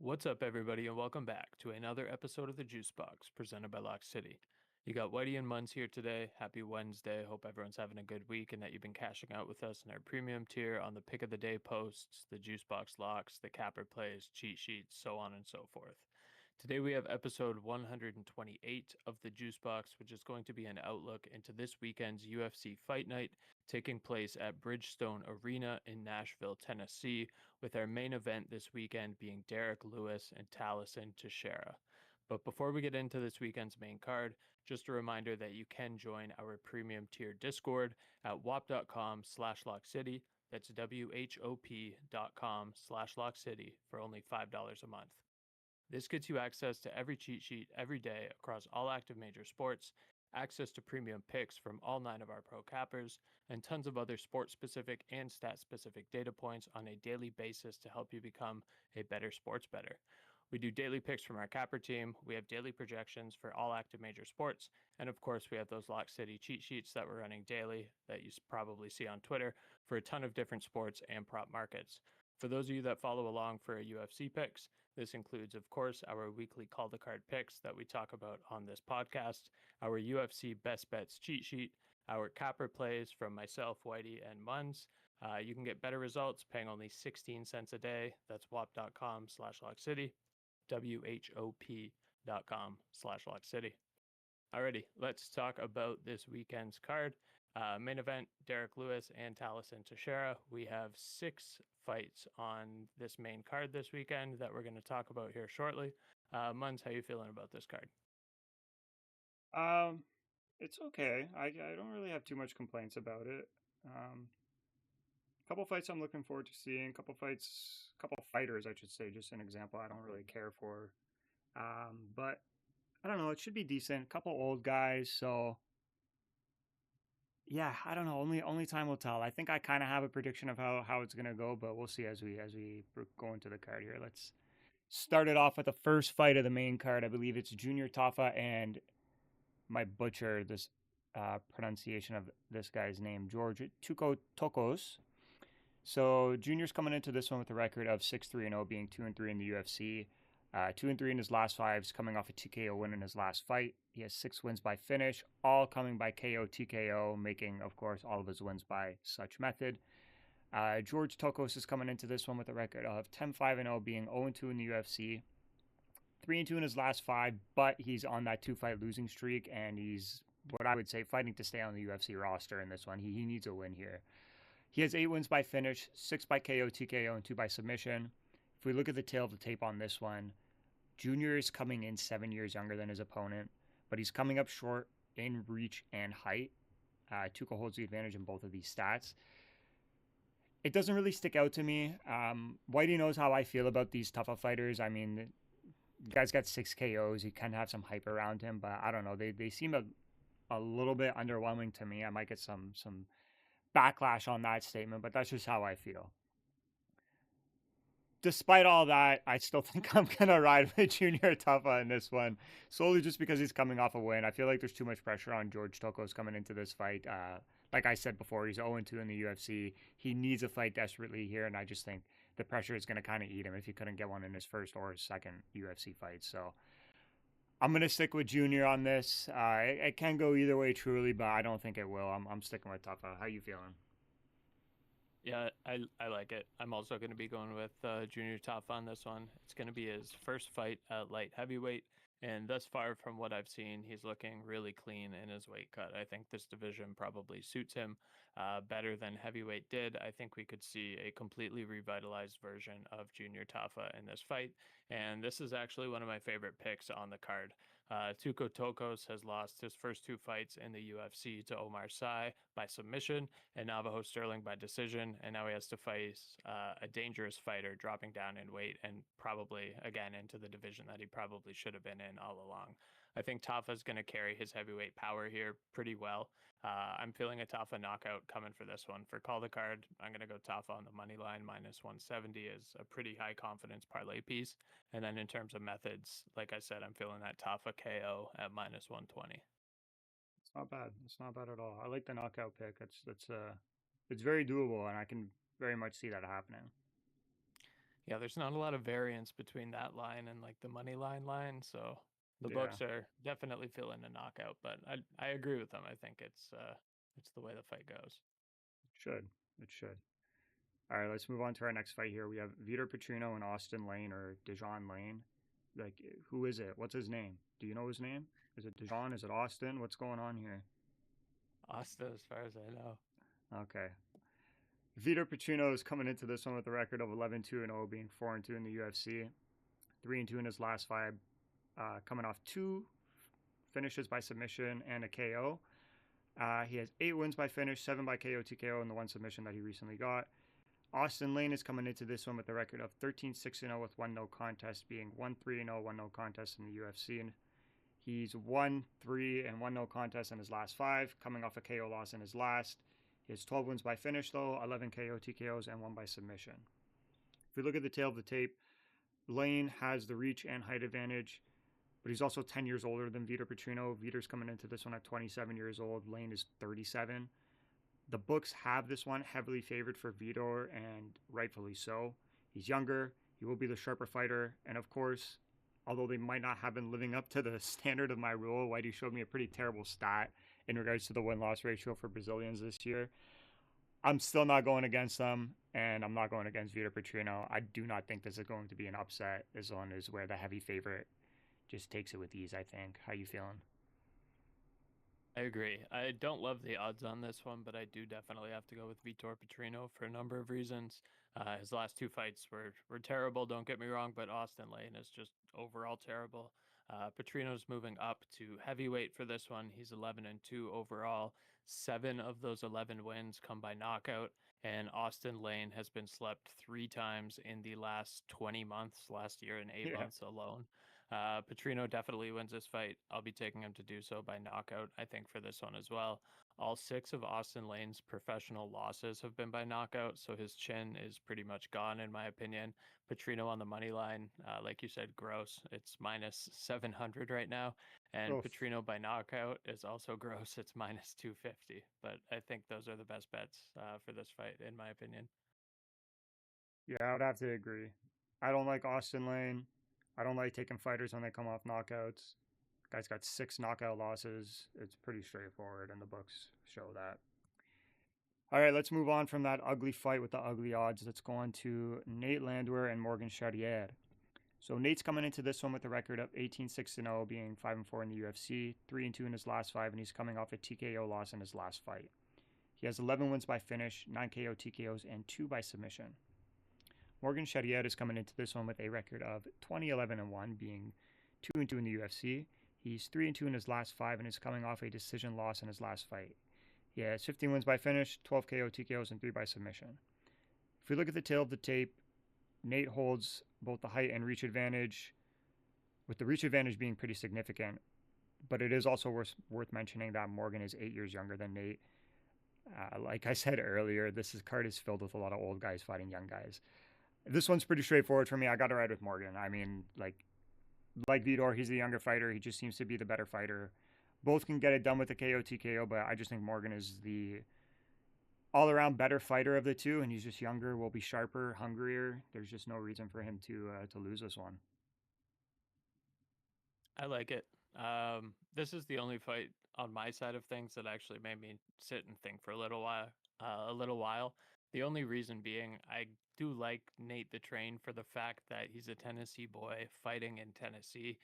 What's up, everybody, and welcome back to another episode of the JuiceBox presented by Lock City. You got Wighty and Munz here today. Happy Wednesday. Hope everyone's having a good week and that you've been cashing out with us in our premium tier on the pick of the day posts, the JuiceBox locks, the Kattar plays, cheat sheets, so on and so forth. Today we have episode 128 of the JuiceBox, which is going to be an outlook into this weekend's UFC Fight Night taking place at Bridgestone Arena in Nashville, Tennessee, with our main event this weekend being Derrick Lewis and Tallison Teixeira. But before we get into this weekend's main card, just a reminder that you can join our premium tier Discord at whop.com/lockcity. That's WHOP.com/lockcity for only $5 a month. This gets you access to every cheat sheet every day across all active major sports, access to premium picks from all 9 of our pro cappers, and tons of other sport specific and stat specific data points on a daily basis to help you become a better sports bettor. We do daily picks from our capper team, we have daily projections for all active major sports, and of course we have those Lock City cheat sheets that we're running daily that you probably see on Twitter for a ton of different sports and prop markets. For those of you that follow along for a UFC picks, this includes, of course, our weekly call the card picks that we talk about on this podcast, our UFC best bets cheat sheet, our capper plays from myself, Wighty, and Munz. You can get better results paying only 16 cents a day. That's whop.com/lockcity, WHOP.com/lockcity. Alrighty, let's talk about this weekend's card. Main event, Derrick Lewis and Tallison Teixeira. We have 6 fights on this main card this weekend that we're going to talk about here shortly. Munz, how you feeling about this card? Um, it's okay. I don't really have too much complaints about it. Couple fights I'm looking forward to seeing. Couple fighters, I should say. Just an example, I don't really care for. But I don't know. It should be decent. Couple old guys, so yeah. I don't know. Only time will tell. I think I kind of have a prediction of how it's gonna go, but we'll see as we go into the card here. Let's start it off with the first fight of the main card. I believe it's Junior Tafa and my butcher this pronunciation of this guy's name, George Tuco Tokkos. So Junior's coming into this one with a record of 6-3-0, being 2-3 in the UFC. 2-3 in his last 5, coming off a TKO win in his last fight. He has 6 wins by finish, all coming by KO TKO, making, of course, all of his wins by such method. George Tokkos is coming into this one with a record of 10-5-0, being 0-2 in the UFC. 3-2 in his last 5, but he's on that 2-fight losing streak, and he's what I would say fighting to stay on the UFC roster in this one. He needs a win here. He has 8 wins by finish, 6 by KO, TKO, and 2 by submission. If we look at the tail of the tape on this one, Junior is coming in 7 years younger than his opponent, but he's coming up short in reach and height. Tuco holds the advantage in both of these stats. It doesn't really stick out to me. Wighty knows how I feel about these tougher fighters. I mean, the guy's got 6 KOs. He kind of have some hype around him, but I don't know. They seem a little bit underwhelming to me. I might get some backlash on that statement, but that's just how I feel. Despite all that, I still think I'm going to ride with Junior Tafa in this one, solely just because he's coming off a win. I feel like there's too much pressure on George Tokkos coming into this fight. Like I said before, he's 0-2 in the UFC. He needs a fight desperately here, and I just think the pressure is going to kind of eat him if he couldn't get one in his first or his second UFC fight. So I'm going to stick with Junior on this. It can go either way, truly, but I don't think it will. I'm sticking with Tafa. How you feeling? Yeah, I like it. I'm also going to be going with Junior Tafa on this one. It's going to be his first fight at light heavyweight, and thus far from what I've seen, he's looking really clean in his weight cut. I think this division probably suits him better than heavyweight did. I think we could see a completely revitalized version of Junior Tafa in this fight, and this is actually one of my favorite picks on the card. Tuco Tokkos has lost his first 2 fights in the UFC to Omar Sy by submission and Navajo Sterling by decision, and now he has to face a dangerous fighter dropping down in weight and probably again into the division that he probably should have been in all along. I think Tafa's going to carry his heavyweight power here pretty well. I'm feeling a Tafa knockout coming for this one. For call the card, I'm going to go Tafa on the money line. -170 is a pretty high confidence parlay piece. And then in terms of methods, like I said, I'm feeling that Tafa KO at -120. It's not bad. It's not bad at all. I like the knockout pick. It's very doable, and I can very much see that happening. Yeah, there's not a lot of variance between that line and like the money line, so the Yeah, books are definitely feeling a knockout. But I agree with them. I think it's the way the fight goes. it should. It should. All right, let's move on to our next fight here. We have Vitor Petrino and Austen Lane or Dijon Lane. Like, who is it? What's his name? Do you know his name? Is it Dijon? Is it Austen? What's going on here? Austen, as far as I know. Okay. Vitor Petrino is coming into this one with a record of 11-2-0, being 4-2 in the UFC, 3-2 in his last five, coming off two finishes by submission and a KO. He has 8 wins by finish, 7 by KO, TKO, and the one submission that he recently got. Austen Lane is coming into this one with a record of 13-6-0 with 1 no contest, being 1-3-0, 1 no contest in the UFC. And he's 1-3 and 1 no contest in his last 5, coming off a KO loss in his last. He has 12 wins by finish, though, 11 KO, TKOs, and 1 by submission. If we look at the tail of the tape, Lane has the reach and height advantage, but he's also 10 years older than Vitor Petrino. Vitor's coming into this one at 27 years old. Lane is 37. The books have this one heavily favored for Vitor, and rightfully so. He's younger. He will be the sharper fighter. And of course, although they might not have been living up to the standard of my rule, Wighty showed me a pretty terrible stat in regards to the win-loss ratio for Brazilians this year. I'm still not going against them, and I'm not going against Vitor Petrino. I do not think this is going to be an upset. This one is where the heavy favorite just takes it with ease, I think. How you feeling? I agree. I don't love the odds on this one, but I do definitely have to go with Vitor Petrino for a number of reasons. His last 2 fights were terrible, don't get me wrong, but Austen Lane is just overall terrible. Petrino's moving up to heavyweight for this one. He's 11-2 overall. 7 of those 11 wins come by knockout, and Austen Lane has been slept 3 times in the last 20 months, last year and 8 Yeah. months alone. Petrino definitely wins this fight. I'll be taking him to do so by knockout, I think, for this one as well. All 6 of Austen Lane's professional losses have been by knockout, so his chin is pretty much gone, in my opinion. Petrino on the money line, like you said, gross. It's minus 700 right now. And Oof. Petrino by knockout is also gross. It's minus 250. But I think those are the best bets for this fight, in my opinion. Yeah, I would have to agree. I don't like Austen Lane. I don't like taking fighters when they come off knockouts. Guy's got 6 knockout losses. It's pretty straightforward, and the books show that. All right, let's move on from that ugly fight with the ugly odds. Let's go on to Nate Landwehr and Morgan Charriere. So Nate's coming into this one with a record of 18-6-0, being 5-4 in the UFC, 3-2 in his last 5, and he's coming off a TKO loss in his last fight. He has 11 wins by finish, 9 KO TKOs, and 2 by submission. Morgan Charriere is coming into this one with a record of 20-11-1, being 2-2 in the UFC. He's 3-2 in his last 5 and is coming off a decision loss in his last fight. He has 15 wins by finish, 12 KO TKOs, and 3 by submission. If we look at the tail of the tape, Nate holds both the height and reach advantage, with the reach advantage being pretty significant. But it is also worth mentioning that Morgan is 8 years younger than Nate. Like I said earlier, card is filled with a lot of old guys fighting young guys. This one's pretty straightforward for me. I got to ride with Morgan. I mean, like Vitor, he's the younger fighter. He just seems to be the better fighter. Both can get it done with the KO TKO, but I just think Morgan is the all-around better fighter of the two, and he's just younger, will be sharper, hungrier. There's just no reason for him to lose this one. I like it. This is the only fight on my side of things that actually made me sit and think for a little while. The only reason being, I do like Nate the Train for the fact that he's a Tennessee boy fighting in Tennessee,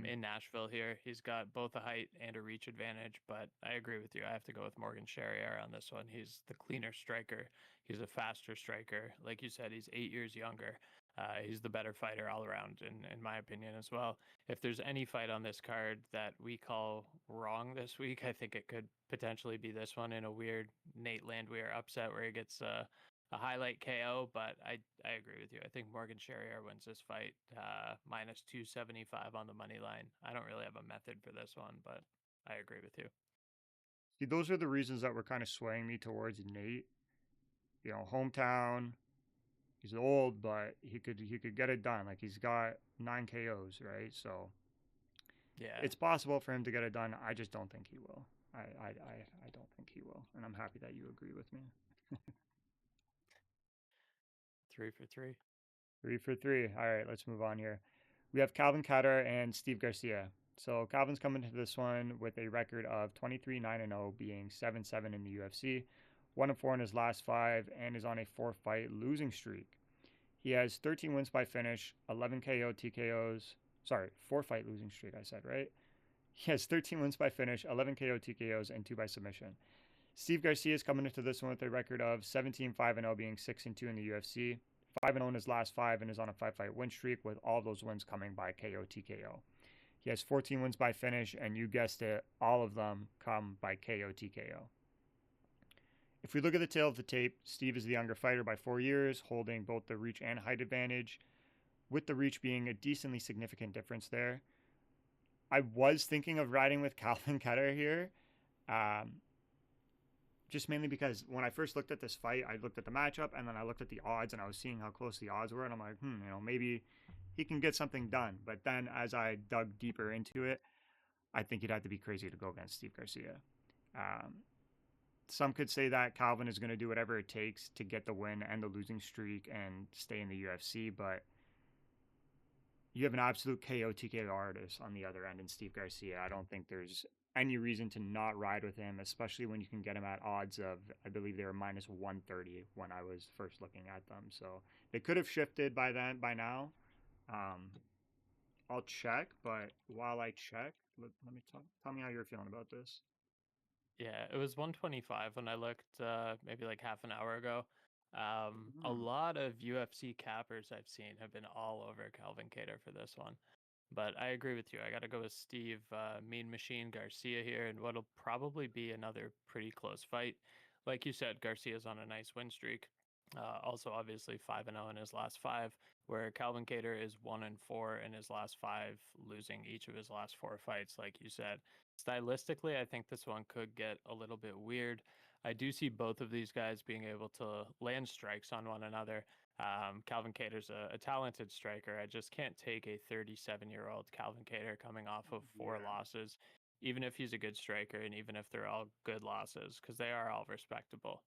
in Nashville here. He's got both a height and a reach advantage, but I agree with you. I have to go with Morgan Charriere on this one. He's the cleaner striker. He's a faster striker. Like you said, he's 8 years younger. He's the better fighter all around, in my opinion, as well. If there's any fight on this card that we call wrong this week, I think it could potentially be this one in a weird Nate Landwehr upset where he gets a highlight KO. But I agree with you. I think Morgan Charriere wins this fight, minus 275 on the money line. I don't really have a method for this one, but I agree with you. See, those are the reasons that were kind of swaying me towards Nate. You know, hometown. He's old, but he could get it done. Like, he's got 9 KOs, right? So Yeah, it's possible for him to get it done. I just don't think he will. I don't think he will, and I'm happy that you agree with me. 3 for 3. 3 for 3. All right, let's move on here. We have Calvin Kattar and Steve Garcia. So Calvin's coming to this one with a record of 23-9-0, being 7-7 in the UFC, 1-4 in his last 5, and is on a 4-fight losing streak. He has 13 wins by finish, 11 KO TKOs. Sorry, 4-fight losing streak, I said, right? He has 13 wins by finish, 11 KO TKOs, and 2 by submission. Steve Garcia is coming into this one with a record of 17-5-0, being 6-2 in the UFC, 5-0 in his last 5, and is on a 5-fight win streak, with all those wins coming by KO TKO. He has 14 wins by finish, and you guessed it, all of them come by KO TKO. If we look at the tail of the tape, Steve is the younger fighter by 4 years, holding both the reach and height advantage, with the reach being a decently significant difference there. I was thinking of riding with Calvin Kattar here, just mainly because when I first looked at this fight, I looked at the matchup, and then I looked at the odds, and I was seeing how close the odds were, and I'm like, maybe he can get something done. But then as I dug deeper into it, I think he'd have to be crazy to go against Steve Garcia. Some could say that Calvin is going to do whatever it takes to get the win and the losing streak and stay in the UFC, but you have an absolute KO TKO artist on the other end in Steve Garcia. I don't think there's any reason to not ride with him, especially when you can get him at odds of, I believe they were minus 130 when I was first looking at them. So they could have shifted by now. I'll check, but while I check, let me tell me how you're feeling about this. Yeah, it was 125 when I looked maybe like half an hour ago. A lot of UFC cappers I've seen have been all over Calvin Kattar for this one. But I agree with you. I got to go with Steve Mean Machine Garcia here, and what'll probably be another pretty close fight. Like you said, Garcia's on a nice win streak. Also, obviously 5-0 in his last 5, where Calvin Kattar is 1-4 in his last 5, losing each of his last 4 fights, like you said. Stylistically, I think this one could get a little bit weird. I do see both of these guys being able to land strikes on one another. Calvin Kattar's a talented striker. I just can't take a 37-year-old Calvin Kattar coming off of 4 losses, even if he's a good striker and even if they're all good losses, because they are all respectable.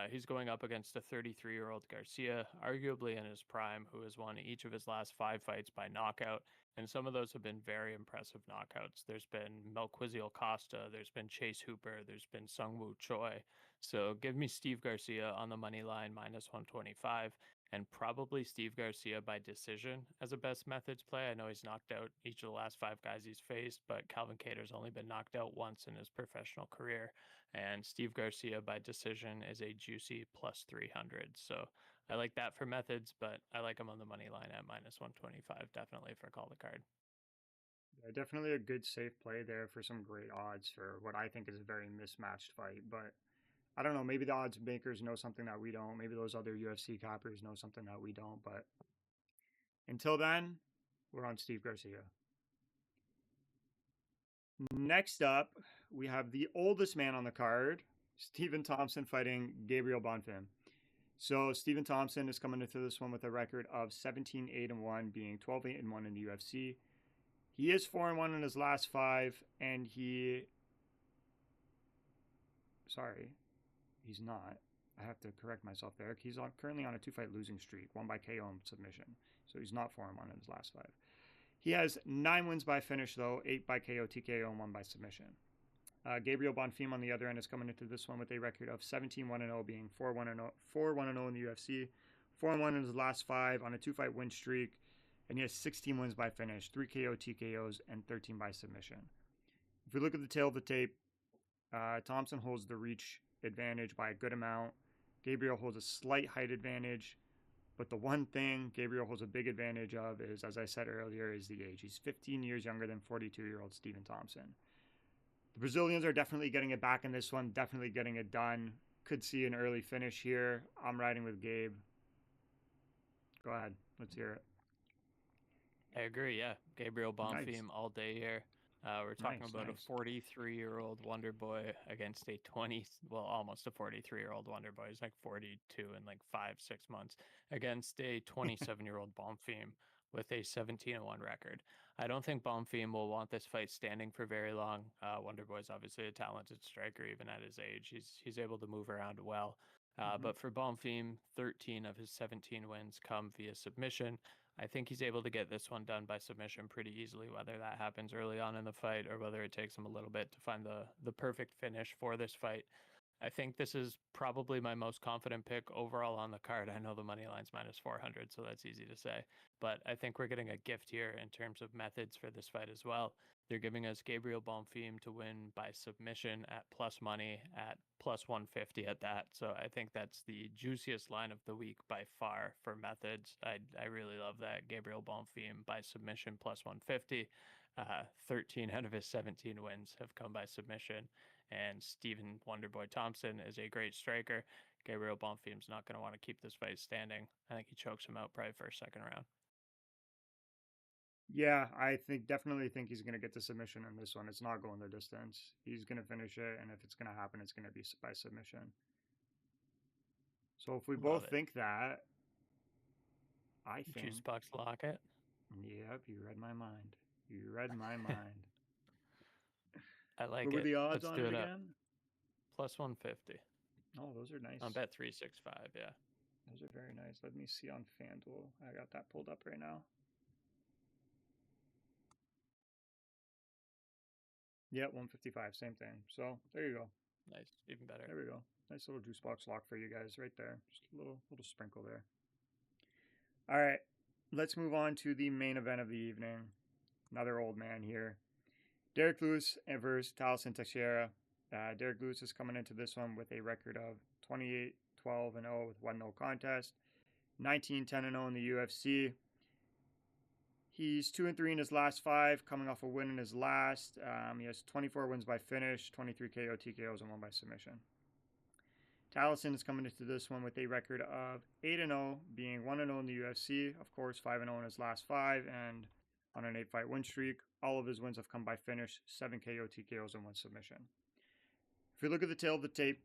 He's going up against a 33-year-old Garcia, arguably in his prime, who has won each of his last 5 fights by knockout, and some of those have been very impressive knockouts. There's been Melquizael Costa, there's been Chase Hooper, there's been Sungwoo Choi. So give me Steve Garcia on the money line, minus 125, and probably Steve Garcia by decision as a best methods play. I know he's knocked out each of the last 5 guys he's faced, but Calvin Kattar's only been knocked out once in his professional career. And Steve Garcia by decision is a juicy plus 300. So I like that for methods, but I like him on the money line at minus 125, definitely for call the card. Yeah, definitely a good safe play there for some great odds for what I think is a very mismatched fight. But I don't know, maybe the odds makers know something that we don't. Maybe those other UFC coppers know something that we don't. But until then, we're on Steve Garcia. Next up, we have the oldest man on the card, Stephen Thompson fighting Gabriel Bonfim. So Stephen Thompson is coming into this one with a record of 17-8-1, being 12-8-1 in the UFC. He is 4-1 in his last 5, and he's not. I have to correct myself there. He's currently on a 2-fight losing streak, 1 by KO and submission. So he's not 4-1 in his last 5. He has 9 wins by finish, though, 8 by KO, TKO, and 1 by submission. Gabriel Bonfim on the other end is coming into this one with a record of 17-1-0, being 4-1-0 in the UFC, 4-1 in his last 5 on a 2-fight win streak, and he has 16 wins by finish, 3 KO, TKOs, and 13 by submission. If we look at the tail of the tape, Thompson holds the reach advantage by a good amount. Gabriel holds a slight height advantage, but the one thing Gabriel holds a big advantage of is, as I said earlier, is the age. He's 15 years younger than 42-year-old Stephen Thompson. The Brazilians are definitely getting it back in this one, definitely getting it done. Could see an early finish here. I'm riding with Gabe. Go ahead. Let's hear it. I agree, yeah. Gabriel Bonfim Nice. all day here. We're talking about a 43-year-old wonder boy against a almost a 43-year-old wonder boy. He's like 42 in like 5-6 months against a 27-year-old Bonfim with a 17-1 record. I don't think Bonfim will want this fight standing for very long. Wonder Boy's obviously a talented striker even at his age. He's able to move around well. But for Bonfim, 13 of his 17 wins come via submission. I think he's able to get this one done by submission pretty easily, whether that happens early on in the fight or whether it takes him a little bit to find the perfect finish for this fight. I think this is probably my most confident pick overall on the card. I know the money line's minus 400, so that's easy to say. But I think we're getting a gift here in terms of methods for this fight as well. They're giving us Gabriel Bonfim to win by submission at plus money at plus 150 at that. So I think that's the juiciest line of the week by far for methods. I really love that. Gabriel Bonfim by submission plus 150. 13 out of his 17 wins have come by submission. And Stephen Wonderboy Thompson is a great striker. Gabriel Bonfim's not going to want to keep this fight standing. I think he chokes him out probably first, second round. Yeah, I definitely think he's going to get the submission in this one. It's not going the distance. He's going to finish it, and if it's going to happen, it's going to be by submission. So if we both think that, I think JuiceBox Lock it. Yep, you read my mind. You read my mind. I like it. What were the odds on it again? Plus 150. Oh, those are nice. On bet 365, yeah. Those are very nice. Let me see on FanDuel. I got that pulled up right now. Yeah, 155, same thing. So there you go. Nice, even better. There we go. Nice little JuiceBox Lock for you guys right there. Just a little sprinkle there. All right, let's move on to the main event of the evening. Another old man here. Derrick Lewis versus Tallison Teixeira. Derrick Lewis is coming into this one with a record of 28-12-0 with 1 no contest, 19-10-0 in the UFC. He's 2-3 in his last 5, coming off a win in his last. He has 24 wins by finish, 23 KO, TKOs, and 1 by submission. Tallison is coming into this one with a record of 8-0, being 1-0 in the UFC, of course, 5-0 in his last 5, and on an 8-fight win streak. All of his wins have come by finish, 7 KO, TKOs, and 1 submission. If we look at the tail of the tape,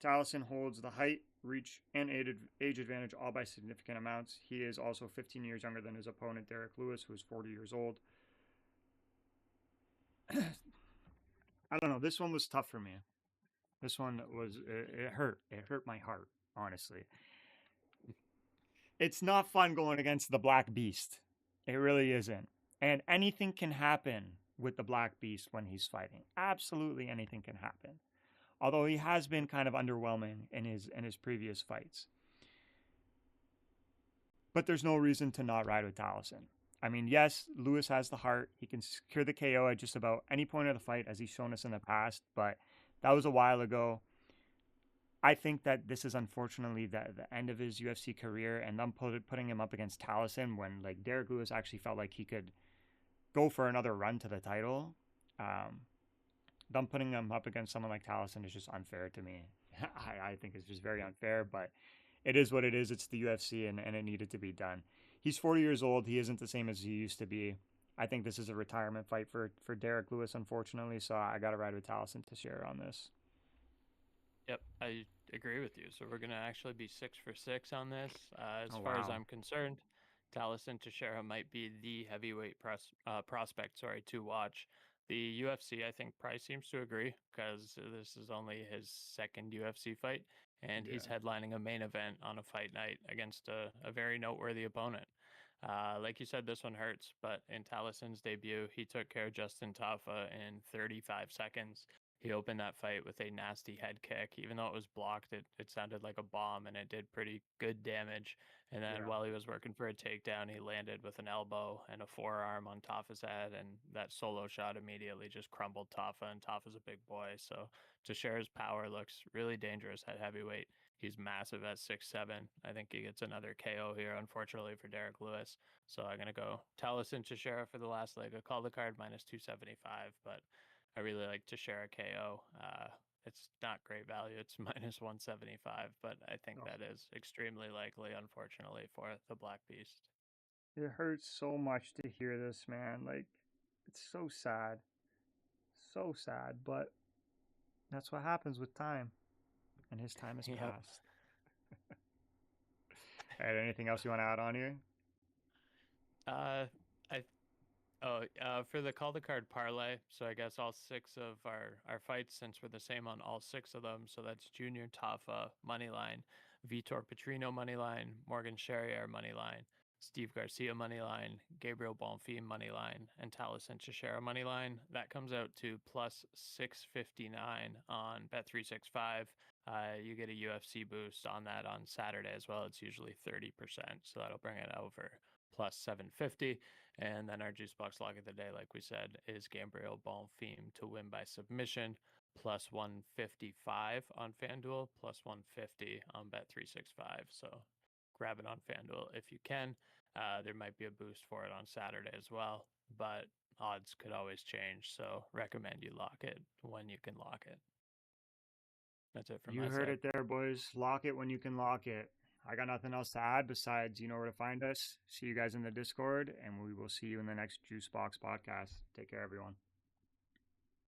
Tallison holds the height, reach, and age advantage all by significant amounts. He is also 15 years younger than his opponent, Derrick Lewis, who is 40 years old. I don't know. This one was tough for me. This one was, it hurt. It hurt my heart, honestly. It's not fun going against the Black Beast. It really isn't. And anything can happen with the Black Beast when he's fighting. Absolutely anything can happen. Although he has been kind of underwhelming in his previous fights. But there's no reason to not ride with Tallison. I mean, yes, Lewis has the heart. He can secure the KO at just about any point of the fight, as he's shown us in the past. But that was a while ago. I think that this is unfortunately the end of his UFC career, and them putting him up against Tallison when like Derrick Lewis actually felt like he could go for another run to the title. Them putting him up against someone like Tallison is just unfair to me. I think it's just very unfair, but it is what it is. It's the UFC, and it needed to be done. He's 40 years old. He isn't the same as he used to be. I think this is a retirement fight for Derrick Lewis, unfortunately, so I got to ride with Tallison Teixeira on this. Yep, I agree with you. So we're going to actually be 6 for 6 on this. As far as I'm concerned, Tallison Teixeira might be the heavyweight prospect to watch. The UFC, I think, probably seems to agree because this is only his second UFC fight, and he's headlining a main event on a fight night against a very noteworthy opponent. Like you said, this one hurts, but in Tallison's debut, he took care of Justin Tafa in 35 seconds. He opened that fight with a nasty head kick. Even though it was blocked, it sounded like a bomb, and it did pretty good damage. And then while he was working for a takedown, he landed with an elbow and a forearm on Tafa's head, and that solo shot immediately just crumbled Tafa, and Tafa's a big boy. So Teixeira's power looks really dangerous at heavyweight. He's massive at 6'7". I think he gets another KO here, unfortunately, for Derrick Lewis. So I'm going to go Tallison Teixeira for the last leg. I call the card minus 275, but I really like Teixeira KO. It's not great value. It's minus 175, but I think that is extremely likely, unfortunately, for the Black Beast. It hurts so much to hear this, man. Like, it's so sad. So sad, but that's what happens with time. And his time has passed. All right, anything else you want to add on here? For the call the card parlay, so I guess all six of our fights, since we're the same on all six of them, so that's Junior Tafa money line, Vitor Petrino money line, Morgan Charriere money line, Steve Garcia money line, Gabriel Bonfim money line, and Tallison Teixeira money line. That comes out to plus 659 on Bet365. You get a UFC boost on that on Saturday as well. It's usually 30%, so that'll bring it over plus 750. And then our JuiceBox Lock of the day, like we said, is Gabriel Bonfim to win by submission, plus 155 on FanDuel, plus 150 on Bet365. So grab it on FanDuel if you can. There might be a boost for it on Saturday as well, but odds could always change. So recommend you lock it when you can lock it. That's it from You my heard side. it there, boys. Lock it when you can lock it. I got nothing else to add besides you know where to find us. See you guys in the Discord, and we will see you in the next JuiceBox podcast. Take care, everyone.